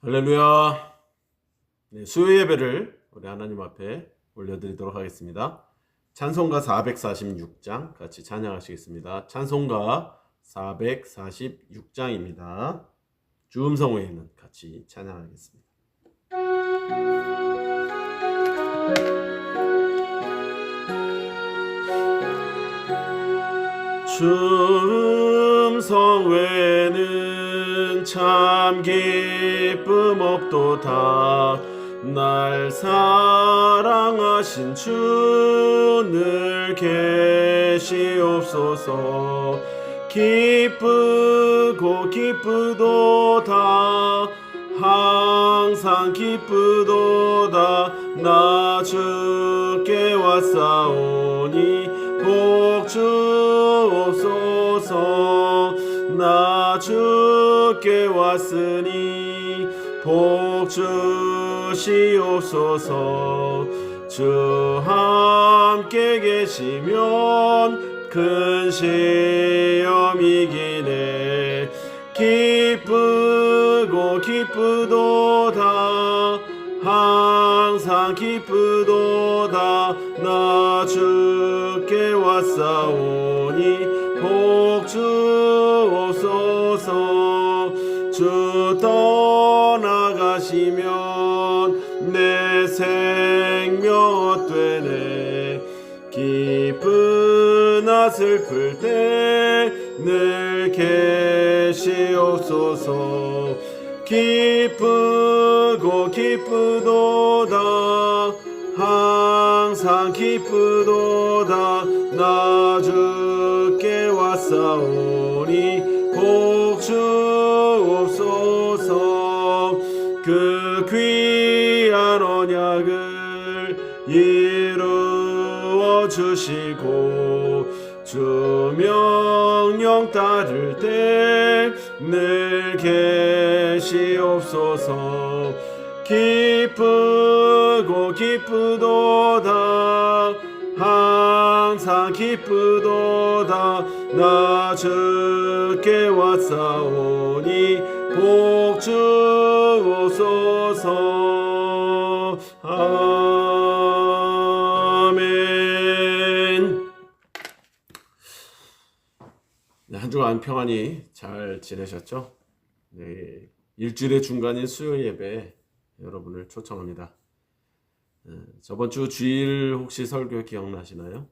할렐루야. 네, 수요 예배를 우리 하나님 앞에 올려드리도록 하겠습니다. 찬송가 446장 같이 찬양하시겠습니다. 찬송가 446장입니다. 주음성 외에는 같이 찬양하겠습니다. 주음성 외에는 참 기쁨 없도다. 날 사랑하신 주 늘 계시옵소서. 기쁘고 기쁘도다. 항상 기쁘도다. 나 주께 왔사오니 복 주옵소서. 나 주께 왔으니 복 주시옵소서. 주 함께 계시면 큰 시험 이기네. 기쁘고 기쁘도다. 항상 기쁘도다. 나 주께 왔사오니 복 주옵소서. 주 떠나가시면 내 생명 헛되네. 기쁘나 슬플 때 늘 계시옵소서. 기쁘고 기쁘도다. 항상 기쁘도다. 나 주께 왔사오니 복 주옵소서. 그 귀한 언약을 이루어 주시고 주 명령 따를 때 늘 계시옵소서. 기쁘고 기쁘도다. 항상 기쁘도다. 나 주께 왔사오니 복 주옵소서. 아멘. 네, 한 주간 평안히 잘 지내셨죠? 네, 일주일의 중간인 수요 예배 여러분을 초청합니다. 저번 주 주일 혹시 설교 기억나시나요?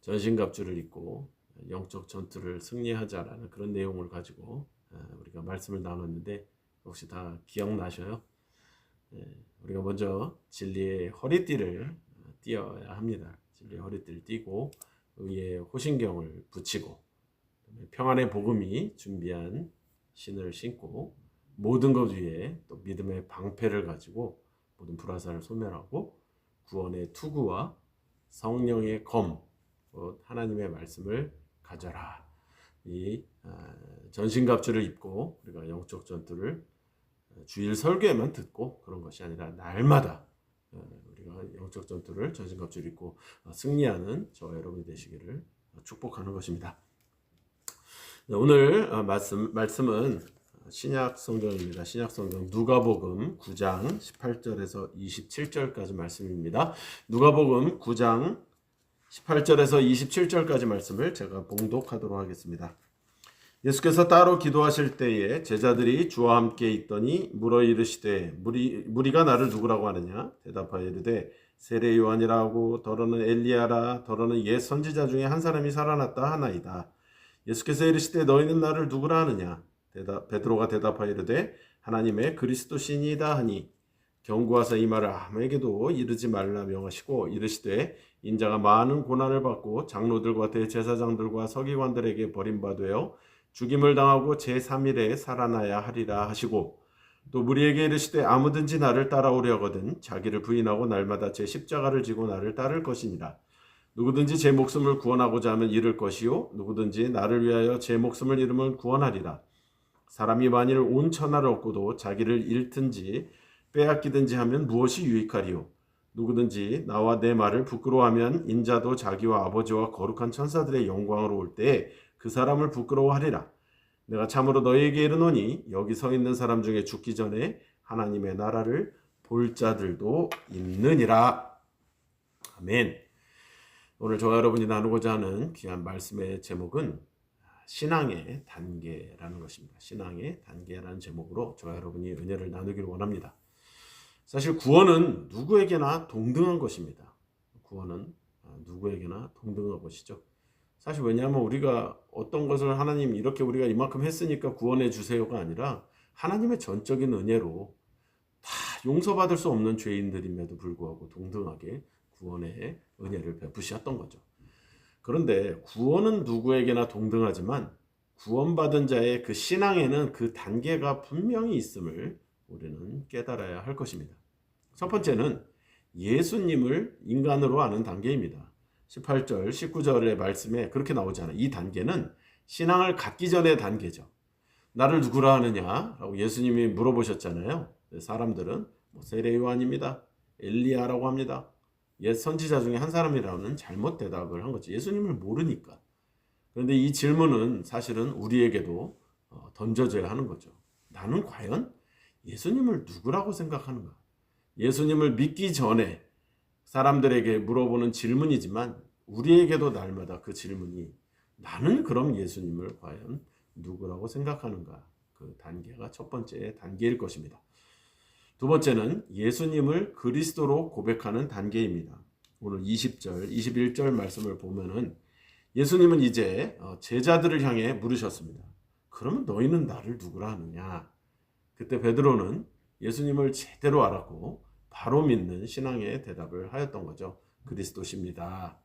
전신갑주를 입고 영적 전투를 승리하자라는 그런 내용을 가지고 우리가 말씀을 나눴는데 혹시 다 기억나셔요? 우리가 먼저 진리의 허리띠를 띄어야 합니다. 진리의 허리띠를 띠고 의의 호신경을 붙이고 평안의 복음이 준비한 신을 신고 모든 것 위에 또 믿음의 방패를 가지고 모든 불화살을 소멸하고 구원의 투구와 성령의 검, 하나님의 말씀을 가져라. 이 전신갑주를 입고 우리가 영적 전투를 주일 설교에만 듣고 그런 것이 아니라 날마다 우리가 영적 전투를 전신갑주를 입고 승리하는 저와 여러분이 되시기를 축복하는 것입니다. 오늘 말씀은 신약 성경입니다. 신약 성경 누가복음 9장 18절에서 27절까지 말씀입니다. 누가복음 9장 18절에서 27절까지 말씀을 제가 봉독하도록 하겠습니다. 예수께서 따로 기도하실 때에 제자들이 주와 함께 있더니 물어 이르시되 무리가 나를 누구라고 하느냐? 대답하여 이르되 세례 요한이라 하고 더러는 엘리야라 더러는 옛 선지자 중에 한 사람이 살아났다 하나이다. 예수께서 이르시되 너희는 나를 누구라 하느냐? 베드로가 대답하여 이르되 하나님의 그리스도시니이다 하니 경고하사 이 말을 아무에게도 이르지 말라 명하시고 이르시되 인자가 많은 고난을 받고 장로들과 대제사장들과 서기관들에게 버림받되어 죽임을 당하고 제3일에 살아나야 하리라 하시고 또 무리에게 이르시되 아무든지 나를 따라오려거든 자기를 부인하고 날마다 제 십자가를 지고 나를 따를 것이니라. 누구든지 제 목숨을 구원하고자 하면 잃을 것이요 누구든지 나를 위하여 제 목숨을 잃으면 구원하리라. 사람이 만일 온 천하를 얻고도 자기를 잃든지 빼앗기든지 하면 무엇이 유익하리요? 누구든지 나와 내 말을 부끄러워하면 인자도 자기와 아버지와 거룩한 천사들의 영광으로 올 때에 그 사람을 부끄러워하리라. 내가 참으로 너희에게 이르노니 여기 서 있는 사람 중에 죽기 전에 하나님의 나라를 볼 자들도 있느니라. 아멘. 오늘 저와 여러분이 나누고자 하는 귀한 말씀의 제목은 신앙의 단계라는 것입니다. 신앙의 단계라는 제목으로 저와 여러분이 은혜를 나누기를 원합니다. 사실 구원은 누구에게나 동등한 것입니다. 구원은 누구에게나 동등한 것이죠. 사실 왜냐하면 우리가 어떤 것을 하나님 이렇게 우리가 이만큼 했으니까 구원해 주세요가 아니라 하나님의 전적인 은혜로 다 용서받을 수 없는 죄인들임에도 불구하고 동등하게 구원의 은혜를 베푸셨던 거죠. 그런데 구원은 누구에게나 동등하지만 구원받은 자의 그 신앙에는 그 단계가 분명히 있음을 우리는 깨달아야 할 것입니다. 첫 번째는 예수님을 인간으로 아는 단계입니다. 18절, 19절의 말씀에 그렇게 나오잖아요. 이 단계는 신앙을 갖기 전의 단계죠. 나를 누구라 하느냐? 라고 예수님이 물어보셨잖아요. 사람들은 세례 요한입니다. 엘리야라고 합니다. 옛 선지자 중에 한 사람이라는 잘못 대답을 한 거죠. 예수님을 모르니까. 그런데 이 질문은 사실은 우리에게도 던져져야 하는 거죠. 나는 과연 예수님을 누구라고 생각하는가? 예수님을 믿기 전에 사람들에게 물어보는 질문이지만 우리에게도 날마다 그 질문이 나는 그럼 예수님을 과연 누구라고 생각하는가? 그 단계가 첫 번째 단계일 것입니다. 두 번째는 예수님을 그리스도로 고백하는 단계입니다. 오늘 20절, 21절 말씀을 보면은 예수님은 이제 제자들을 향해 물으셨습니다. 그러면 너희는 나를 누구라 하느냐? 그때 베드로는 예수님을 제대로 알았고 바로 믿는 신앙의 대답을 하였던 거죠. 그리스도십니다.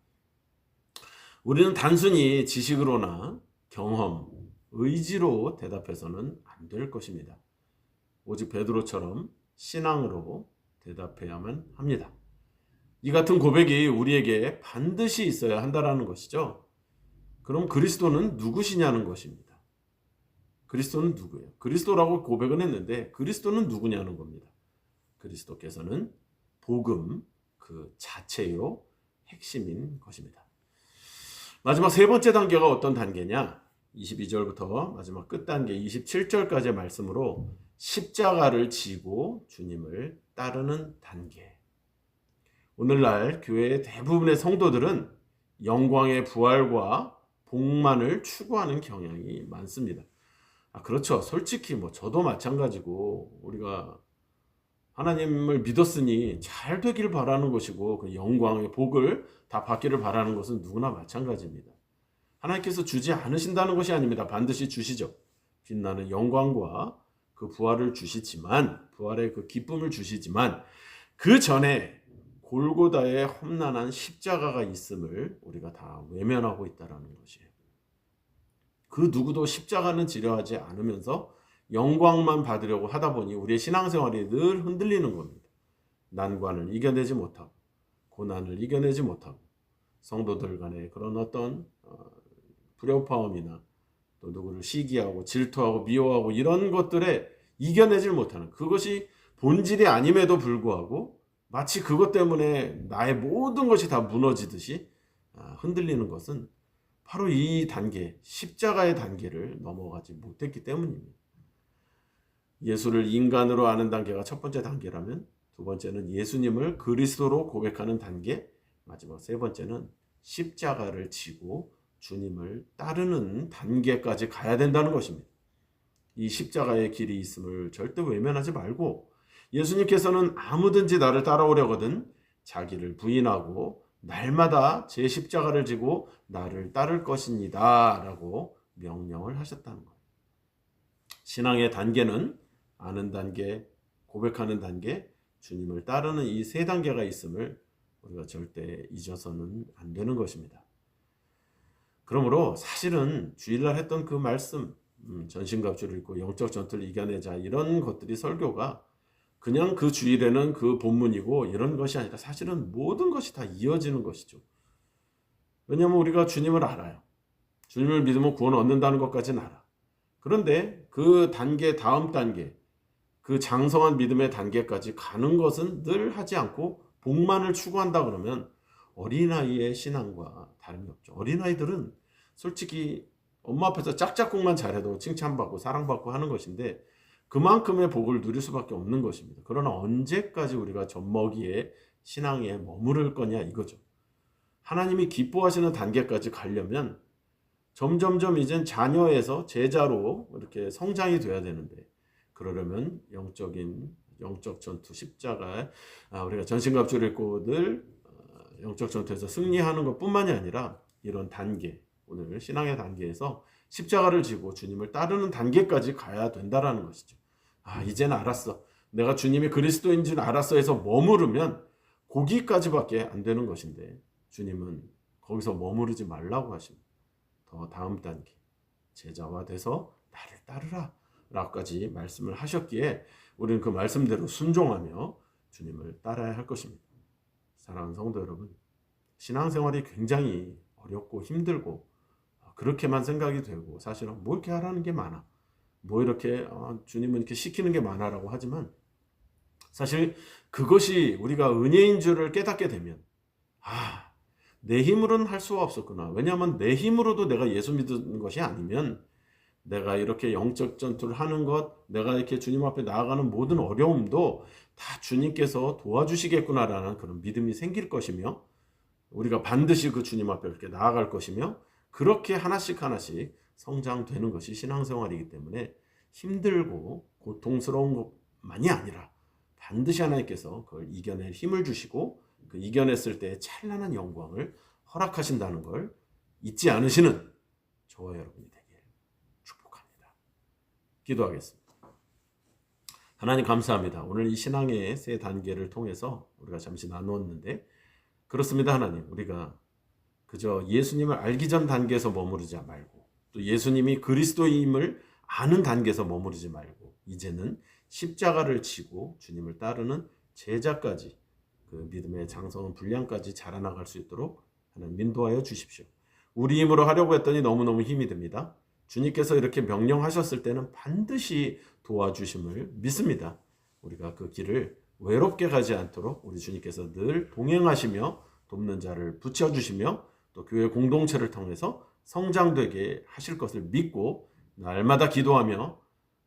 우리는 단순히 지식으로나 경험, 의지로 대답해서는 안 될 것입니다. 오직 베드로처럼 신앙으로 대답해야만 합니다. 이 같은 고백이 우리에게 반드시 있어야 한다는 것이죠. 그럼 그리스도는 누구시냐는 것입니다. 그리스도는 누구예요? 그리스도라고 고백은 했는데 그리스도는 누구냐는 겁니다. 그리스도께서는 복음 그 자체요 핵심인 것입니다. 마지막 세 번째 단계가 어떤 단계냐? 22절부터 마지막 끝 단계 27절까지의 말씀으로 십자가를 지고 주님을 따르는 단계. 오늘날 교회의 대부분의 성도들은 영광의 부활과 복만을 추구하는 경향이 많습니다. 그렇죠. 솔직히 저도 마찬가지고 우리가 하나님을 믿었으니 잘 되길 바라는 것이고 그 영광의 복을 다 받기를 바라는 것은 누구나 마찬가지입니다. 하나님께서 주지 않으신다는 것이 아닙니다. 반드시 주시죠. 빛나는 영광과 그 부활을 주시지만 부활의 그 기쁨을 주시지만 그 전에 골고다의 험난한 십자가가 있음을 우리가 다 외면하고 있다는 것이에요. 그 누구도 십자가는 지려하지 않으면서 영광만 받으려고 하다 보니 우리의 신앙생활이 늘 흔들리는 겁니다. 난관을 이겨내지 못하고 고난을 이겨내지 못하고 성도들 간의 그런 어떤 불협화음이나 또 누구를 시기하고 질투하고 미워하고 이런 것들에 이겨내질 못하는 그것이 본질이 아님에도 불구하고 마치 그것 때문에 나의 모든 것이 다 무너지듯이 흔들리는 것은 바로 이 단계, 십자가의 단계를 넘어가지 못했기 때문입니다. 예수를 인간으로 아는 단계가 첫 번째 단계라면 두 번째는 예수님을 그리스도로 고백하는 단계, 마지막 세 번째는 십자가를 지고 주님을 따르는 단계까지 가야 된다는 것입니다. 이 십자가의 길이 있음을 절대 외면하지 말고 예수님께서는 아무든지 나를 따라오려거든 자기를 부인하고 날마다 제 십자가를 지고 나를 따를 것입니다 라고 명령을 하셨다는 거예요. 신앙의 단계는 아는 단계, 고백하는 단계, 주님을 따르는 이 세 단계가 있음을 우리가 절대 잊어서는 안 되는 것입니다. 그러므로 사실은 주일날 했던 그 말씀, 전신갑주를 입고 영적 전투를 이겨내자 이런 것들이 설교가 그냥 그 주일에는 그 본문이고 이런 것이 아니라 사실은 모든 것이 다 이어지는 것이죠. 왜냐하면 우리가 주님을 알아요. 주님을 믿으면 구원을 얻는다는 것까지는 알아. 그런데 그 단계, 다음 단계, 그 장성한 믿음의 단계까지 가는 것은 늘 하지 않고 복만을 추구한다 그러면 어린아이의 신앙과 다름이 없죠. 어린아이들은 솔직히 엄마 앞에서 짝짝꿍만 잘해도 칭찬받고 사랑받고 하는 것인데 그만큼의 복을 누릴 수밖에 없는 것입니다. 그러나 언제까지 우리가 젖먹이의 신앙에 머무를 거냐 이거죠. 하나님이 기뻐하시는 단계까지 가려면 점점점 이젠 자녀에서 제자로 이렇게 성장이 돼야 되는데 그러려면 영적 전투 십자가에 우리가 전신갑주를 입고 늘 영적 전투에서 승리하는 것뿐만이 아니라 이런 단계, 오늘 신앙의 단계에서 십자가를 지고 주님을 따르는 단계까지 가야 된다라는 것이죠. 이제는 알았어. 내가 주님이 그리스도인 줄 알았어 해서 머무르면 거기까지밖에 안 되는 것인데 주님은 거기서 머무르지 말라고 하십니다. 더 다음 단계, 제자화 돼서 나를 따르라 라고까지 말씀을 하셨기에 우리는 그 말씀대로 순종하며 주님을 따라야 할 것입니다. 사랑하는 성도 여러분, 신앙생활이 굉장히 어렵고 힘들고 그렇게만 생각이 되고 사실은 뭐 이렇게 하라는 게 많아, 뭐 이렇게 주님은 이렇게 시키는 게 많아라고 하지만 사실 그것이 우리가 은혜인 줄을 깨닫게 되면 내 힘으로는 할 수가 없었구나. 왜냐하면 내 힘으로도 내가 예수 믿는 것이 아니면 내가 이렇게 영적 전투를 하는 것, 내가 이렇게 주님 앞에 나아가는 모든 어려움도 다 주님께서 도와주시겠구나라는 그런 믿음이 생길 것이며 우리가 반드시 그 주님 앞에 이렇게 나아갈 것이며 그렇게 하나씩 성장되는 것이 신앙생활이기 때문에 힘들고 고통스러운 것만이 아니라 반드시 하나님께서 그걸 이겨낼 힘을 주시고 그 이겨냈을 때의 찬란한 영광을 허락하신다는 걸 잊지 않으시는 저와 여러분이 되길 축복합니다. 기도하겠습니다. 하나님 감사합니다. 오늘 이 신앙의 세 단계를 통해서 우리가 잠시 나누었는데 그렇습니다. 하나님, 우리가 그저 예수님을 알기 전 단계에서 머무르지 말고 또 예수님이 그리스도임을 아는 단계에서 머무르지 말고 이제는 십자가를 지고 주님을 따르는 제자까지 그 믿음의 장성한 분량까지 자라나갈 수 있도록 하나님 인도하여 주십시오. 우리 힘으로 하려고 했더니 너무너무 힘이 듭니다. 주님께서 이렇게 명령하셨을 때는 반드시 도와주심을 믿습니다. 우리가 그 길을 외롭게 가지 않도록 우리 주님께서 늘 동행하시며 돕는 자를 붙여주시며 또 교회 공동체를 통해서 성장되게 하실 것을 믿고 날마다 기도하며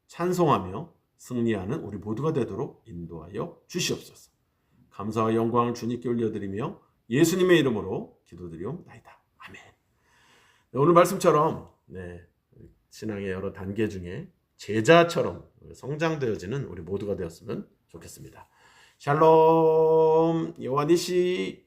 찬송하며 승리하는 우리 모두가 되도록 인도하여 주시옵소서. 감사와 영광을 주님께 올려드리며 예수님의 이름으로 기도드리옵나이다. 아멘. 오늘 말씀처럼 신앙의 여러 단계 중에 제자처럼 성장되어지는 우리 모두가 되었으면 좋겠습니다. 샬롬, 여호와 니시.